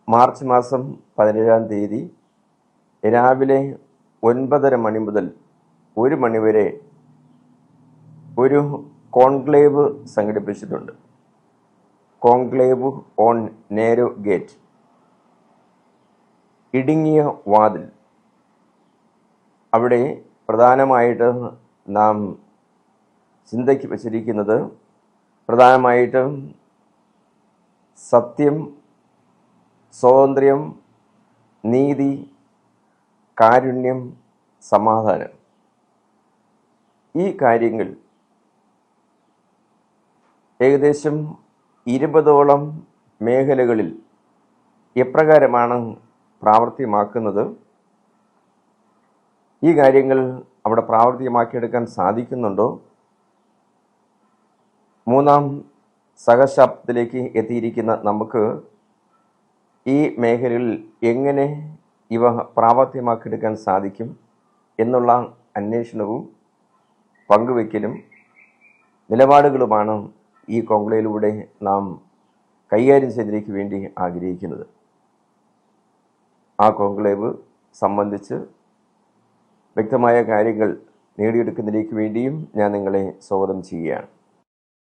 March മാസം 17-ാം തീയതി രാവിലെ 9:30 മണി മുതൽ 1 മണി വരെ ഒരു കോൺക്ലേവ് സംഘടിപ്പിച്ചിട്ടുണ്ട്. കോൺക്ലേവ് ഓൺ നേരോ ഗേറ്റ്, ഇടുങ്ങിയ വാതിൽ. അവിടെ പ്രധാനമായിട്ട് നാം ചിന്തയ്ക്ക് വച്ചിരിക്കുന്നത് പ്രധാനമായിട്ടും സത്യം, സ്വാതന്ത്ര്യം, നീതി, കാരുണ്യം, സമാധാനം, ഈ കാര്യങ്ങൾ ഏകദേശം 20ഓളം മേഖലകളിൽ എപ്രകാരമാണ് പ്രാവർത്തികമാക്കുന്നത്, ഈ കാര്യങ്ങൾ അവിടെ പ്രാവർത്തികമാക്കിയെടുക്കാൻ സാധിക്കുന്നുണ്ടോ, 3-ാം സഹസ്രാബ്ദത്തിലേക്ക് എത്തിയിരിക്കുന്ന നമുക്ക് ഈ മേഖലകളിൽ എങ്ങനെ ഇവ പ്രാവർത്തികമാക്കിയെടുക്കാൻ സാധിക്കും എന്നുള്ള അന്വേഷണവും പങ്കുവയ്ക്കലും നിലപാടുകളുമാണ് ഈ കോൺക്ലേവിലൂടെ നാം കൈകാര്യം ചെയ്തതിലേക്ക് വേണ്ടി ആഗ്രഹിക്കുന്നത്. ആ കോൺക്ലേവ് സംബന്ധിച്ച് വ്യക്തമായ കാര്യങ്ങൾ നേടിയെടുക്കുന്നതിലേക്ക് വേണ്ടിയും ഞാൻ നിങ്ങളെ സ്വാഗതം ചെയ്യുകയാണ്.